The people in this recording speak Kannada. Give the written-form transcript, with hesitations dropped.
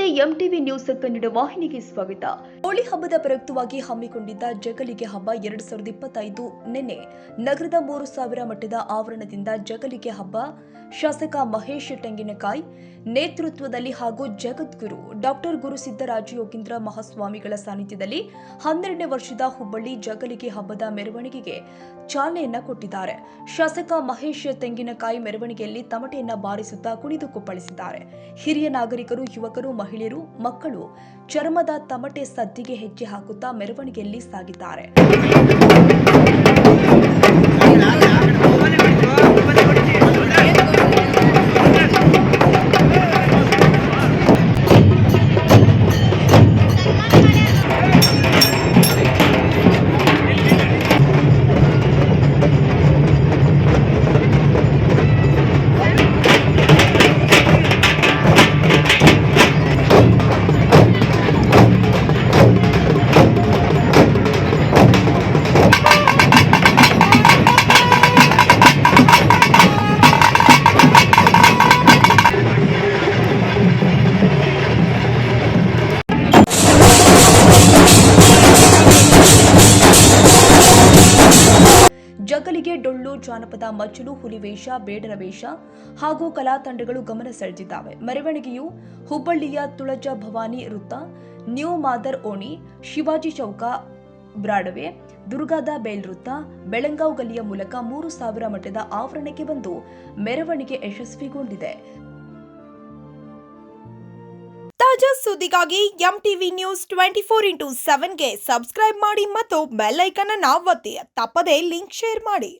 ಎಂಟಿವಿ ನ್ಯೂಸ್ ಕನ್ನಡ ವಾಹಿನಿಗೆ ಸ್ವಾಗತ. ಹೋಳಿ ಹಬ್ಬದ ಪ್ರಯುಕ್ತವಾಗಿ ಹಮ್ಮಿಕೊಂಡಿದ್ದ ಜಗಲಿಗೆ ಹಬ್ಬ 2025 ನಿನ್ನೆ ನಗರದ 3000 ಮಟ್ಟದ ಆವರಣದಿಂದ ಜಗಲಿಗೆ ಹಬ್ಬ ಶಾಸಕ ಮಹೇಶ್ ತೆಂಗಿನಕಾಯಿ ನೇತೃತ್ವದಲ್ಲಿ ಹಾಗೂ ಜಗದ್ಗುರು ಡಾಕ್ಟರ್ ಗುರುಸಿದ್ದರಾಜ ಯೋಗೀಂದ್ರ ಮಹಾಸ್ವಾಮಿಗಳ ಸಾನ್ನಿಧ್ಯದಲ್ಲಿ 12ನೇ ವರ್ಷದ ಹುಬ್ಬಳ್ಳಿ ಜಗಲಿಗೆ ಹಬ್ಬದ ಮೆರವಣಿಗೆಗೆ ಚಾಲನೆಯನ್ನ ಕೊಟ್ಟಿದ್ದಾರೆ. ಶಾಸಕ ಮಹೇಶ್ ತೆಂಗಿನಕಾಯಿ ಮೆರವಣಿಗೆಯಲ್ಲಿ ತಮಟೆಯನ್ನ ಬಾರಿಸುತ್ತಾ ಕುಣಿದು ಕುಪ್ಪಳಿಸಿದ್ದಾರೆ. ಹಿರಿಯ ನಾಗರಿಕರು, ಯುವಕರು, ಮಹಿಳೆಯರು, ಮಕ್ಕಳು ಚರ್ಮದ ತಮಟೆ ಸದ್ದಿಗೆ ಹೆಜ್ಜೆ ಹಾಕುತ್ತಾ ಮೆರವಣಿಗೆಯಲ್ಲಿ ಸಾಗಿದ್ದಾರೆ. ಜಗಲಿಗೆ ಡೊಳ್ಳು, ಜಾನಪದ ಮಚ್ಚಲು, ಹುಲಿವೇಷ, ಬೇಡರ ವೇಷ ಹಾಗೂ ಕಲಾ ತಂಡಗಳು ಗಮನ ಸೆಳೆದಿದ್ದಾವೆ. ಮೆರವಣಿಗೆಯು ಹುಬ್ಬಳ್ಳಿಯ ತುಳಜ ಭವಾನಿ ವೃತ್ತ, ನ್ಯೂ ಮಾದರ್ ಓಣಿ, ಶಿವಾಜಿ ಚೌಕ, ಬ್ರಾಡ್ವೆ, ದುರ್ಗಾದ ಬೇಲ್ ವೃತ್ತ, ಬೆಳಂಗಾವ್ ಗಲ್ಲಿಯ ಮೂಲಕ 3000 ಮಟ್ಟದ ಆವರಣಕ್ಕೆ ಬಂದು ಮೆರವಣಿಗೆ ಯಶಸ್ವಿಗೊಂಡಿದೆ. ತಾಜಾ ಸುದ್ದಿಗಾಗಿ ಎಂಟಿವಿ ನ್ಯೂಸ್ 24x7ಗೆ ಸಬ್ಸ್ಕ್ರೈಬ್ ಮಾಡಿ ಮತ್ತು ಬೆಲ್ ಐಕಾನ್ ಅನ್ನು ಒತ್ತಿ. ತಪ್ಪದೇ ಲಿಂಕ್ ಶೇರ್ ಮಾಡಿ.